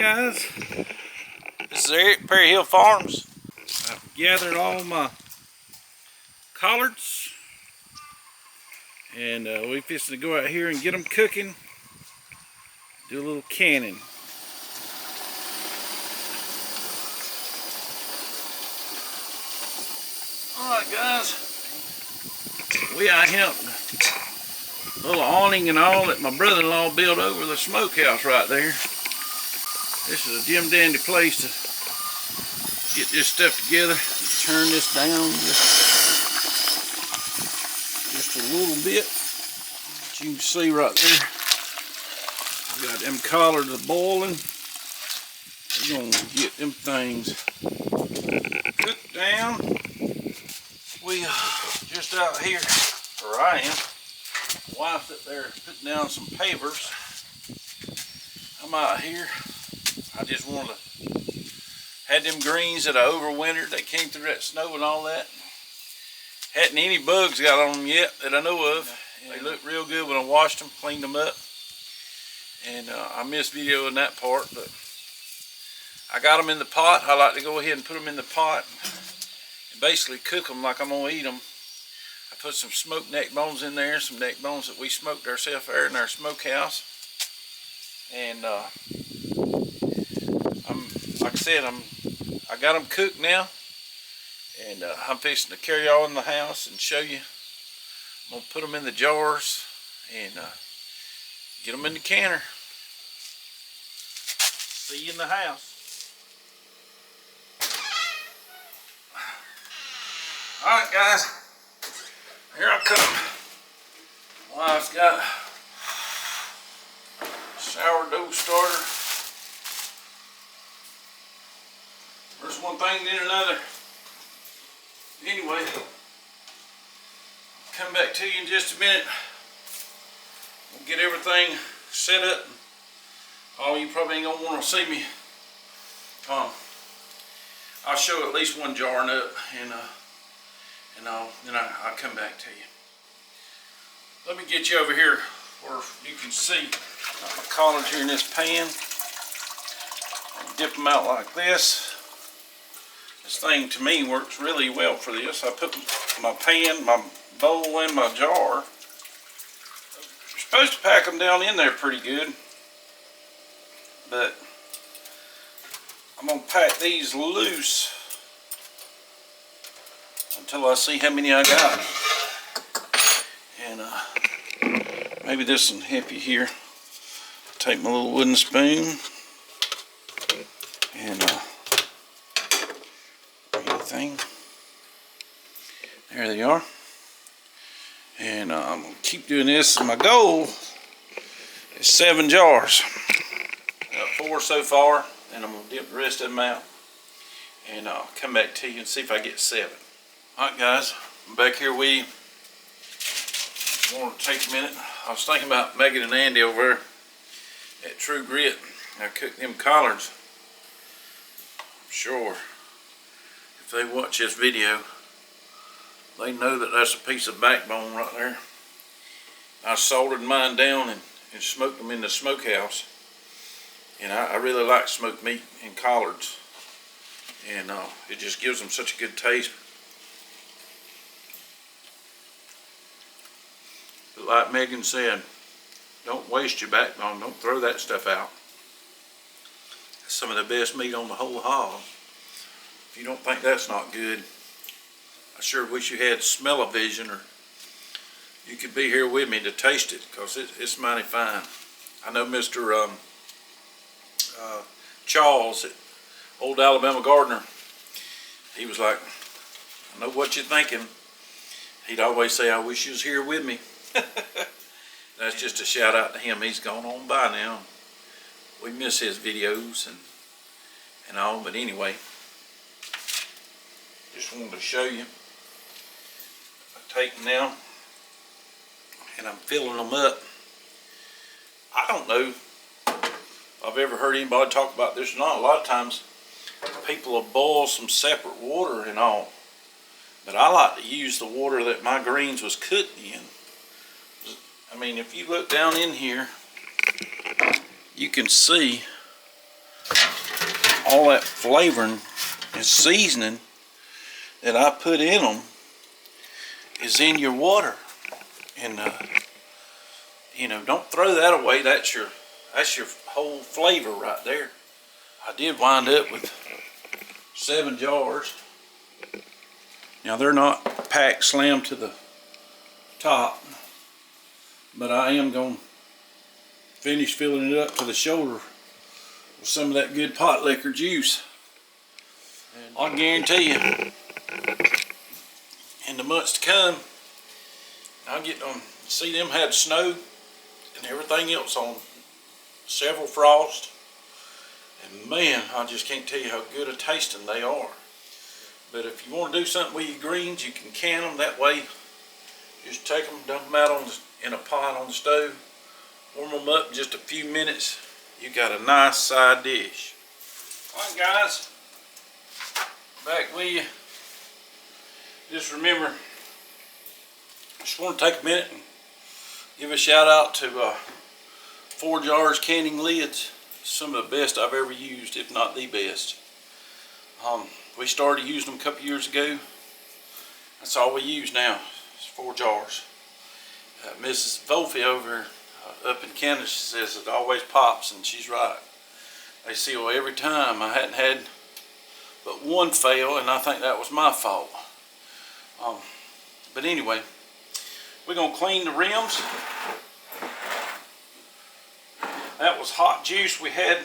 guys, this is Eric, Perry Hill Farms. I've gathered all my collards and we're fixing to go out here and get them cooking, do a little canning. Alright guys, we out here, a little awning and all that my brother-in-law built over the smokehouse right there. This is a dim dandy place to get this stuff together. Turn this down just a little bit. As you can see right there, we got them collards boiling. We're gonna get them things cooked down. We just out here, or I am. Wife's up there putting down some pavers. I'm out here. I just wanted to had them greens that I overwintered. They came through that snow and all that. Hadn't any bugs got on them yet that I know of. They looked real good when I washed them, cleaned them up. And I missed videoing that part, but I got them in the pot. I like to go ahead and put them in the pot and basically cook them like I'm gonna eat them. I put some smoked neck bones in there, some neck bones that we smoked ourselves there in our smokehouse. And like I said, I got them cooked now, and I'm fixing to carry y'all in the house and show you. I'm gonna put them in the jars and get them in the canner. See you in the house. All right, guys, here I come. Wife's got sourdough starter. First one thing, then another. Anyway, come back to you in just a minute. We'll get everything set up. Oh, you probably ain't gonna want to see me. I'll show at least one jarring up, and then I'll come back to you. Let me get you over here where you can see my collards here in this pan. I'll dip them out like this. This thing to me works really well for this. I put my pan, my bowl, and my jar. You're supposed to pack them down in there pretty good, but I'm going to pack these loose until I see how many I got. And maybe this will help you here. Take my little wooden spoon and everything. There they are. And I'm going to keep doing this. My goal is 7 jars. Got 4 so far, and I'm going to dip the rest of them out. And I'll come back to you and see if I get 7. Alright guys, I'm back here with you. I want to take a minute. I was thinking about Megan and Andy over there at True Grit. I cooked them collards. I'm sure if they watch this video, they know that that's a piece of backbone right there. I soldered mine down and smoked them in the smokehouse. And I really like smoked meat and collards. And it just gives them such a good taste. But like Megan said, don't waste your backbone. Don't throw that stuff out. That's some of the best meat on the whole hog. If you don't think that's not good, I sure wish you had smell-o-vision, or you could be here with me to taste it, because it's mighty fine. I know Mr. Charles at Old Alabama Gardener, he was like, I know what you're thinking. He'd always say, I wish you was here with me. That's just a shout out to him. He's gone on by now. We miss his videos and all, but anyway, just wanted to show you. I take them now and I'm filling them up. I don't know if I've ever heard anybody talk about this or not. A lot of times people will boil some separate water and all, but I like to use the water that my greens was cooked in. I mean, if you look down in here, you can see all that flavoring and seasoning that I put in them is in your water. And you know, don't throw that away. That's your whole flavor right there. I did wind up with 7 jars. Now they're not packed slam to the top, but I am going to finish filling it up to the shoulder with some of that good pot liquor juice. And I guarantee you, in the months to come, I'll get them, see them had snow and everything else on, several frost, and man, I just can't tell you how good a tasting they are. But if you want to do something with your greens, you can can them that way. Just take them, dump them out in a pot on the stove, warm them up just a few minutes. You got a nice side dish. Alright guys, back with you. Just remember, just want to take a minute and give a shout out to Forjars canning lids. Some of the best I've ever used, if not the best. We started using them a couple years ago. That's all we use now, is Forjars. Mrs. Volfe over up in Canada, she says it always pops, and she's right. They seal every time. I hadn't had but one fail, and I think that was my fault. But anyway, we're going to clean the rims. That was hot juice we had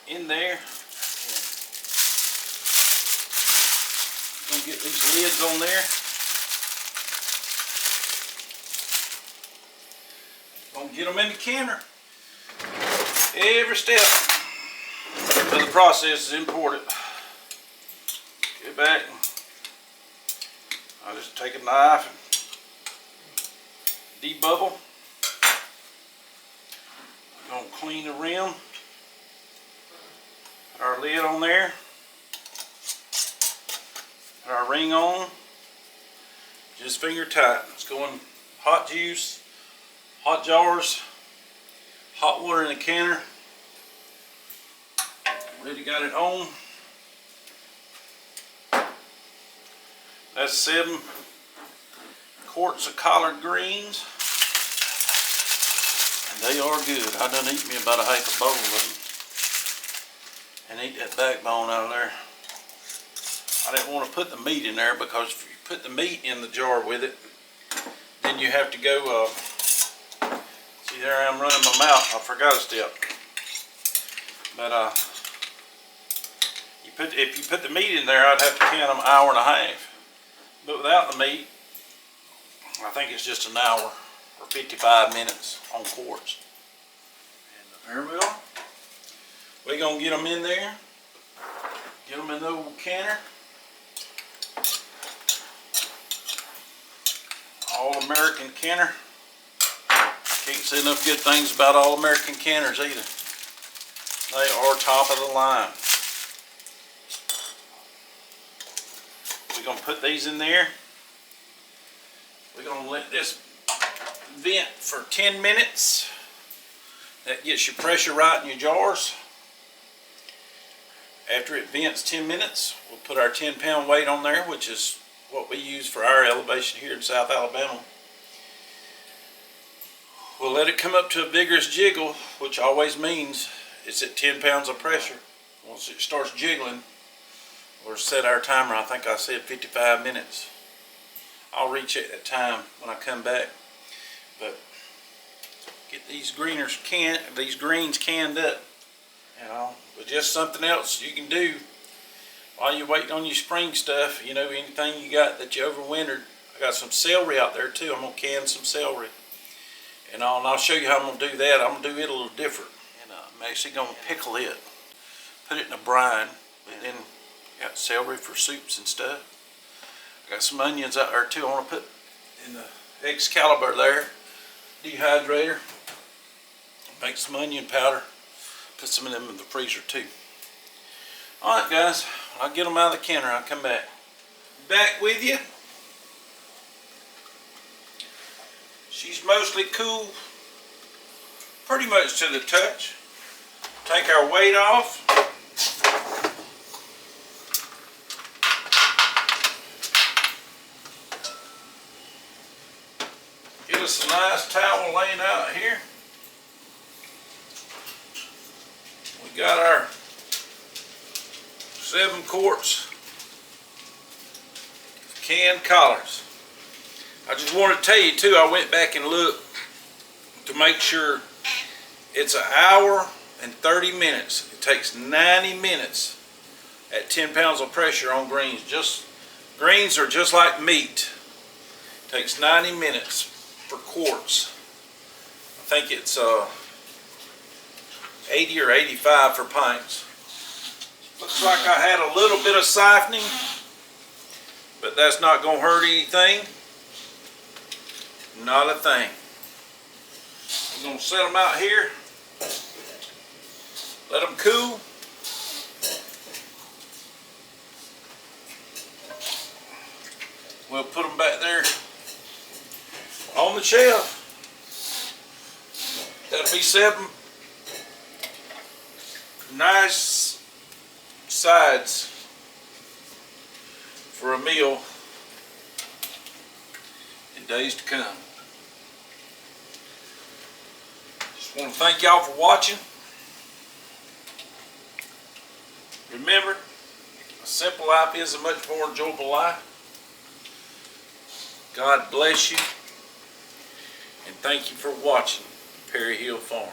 in there. Gonna get these lids on there. Gonna get them in the canner. Every step of the process is important. Get back. I'll just take a knife and debubble. Gonna clean the rim. Put our lid on there. Put our ring on, just finger tight. It's going hot juice, hot jars, hot water in the canner. Already got it on. That's 7 quarts of collard greens, and they are good. I done eat me about a half a bowl of them, and eat that backbone out of there. I didn't want to put the meat in there, because if you put the meat in the jar with it, then you have to go, see there I am running my mouth, I forgot a step. But if you put the meat in there, I'd have to can them an hour and a half. But without the meat, I think it's just an hour or 55 minutes on quarts. And there we are. We're going to get them in there, get them in the old canner. All-American canner. I can't say enough good things about All-American canners either. They are top of the line. We're going to put these in there. We're going to let this vent for 10 minutes. That gets your pressure right in your jars. After it vents 10 minutes, we'll put our 10-pound weight on there, which is what we use for our elevation here in South Alabama. We'll let it come up to a vigorous jiggle, which always means it's at 10 pounds of pressure. Once it starts jiggling, we'll set our timer. I think I said 55 minutes. I'll recheck that time when I come back. But get these greens canned up. You know, but just something else you can do while you're waiting on your spring stuff. You know, anything you got that you overwintered. I got some celery out there too. I'm gonna can some celery, and I'll show you how I'm gonna do that. I'm gonna do it a little different, and I'm actually gonna pickle it, put it in a brine, and then got celery for soups and stuff. I got some onions out there too. I want to put in the Excalibur there, dehydrator. Make some onion powder. Put some of them in the freezer too. Alright guys, I'll get them out of the canner. I'll come back. Back with you. She's mostly cool, pretty much to the touch. Take our weight off. Just a nice towel laying out here. We got our 7 quarts of canned collards. I just want to tell you too, I went back and looked to make sure it's 1 hour and 30 minutes. It takes 90 minutes at 10 pounds of pressure on greens. Greens are just like meat. It takes 90 minutes for quarts. I think it's 80 or 85 for pints. Looks like I had a little bit of siphoning, but that's not going to hurt anything. Not a thing. I'm going to set them out here. Let them cool. We'll put them back there on the shelf. That'll be 7 nice sides for a meal in days to come. Just want to thank y'all for watching. Remember, a simple life is a much more enjoyable life. God bless you, and thank you for watching Perry Hill Farm.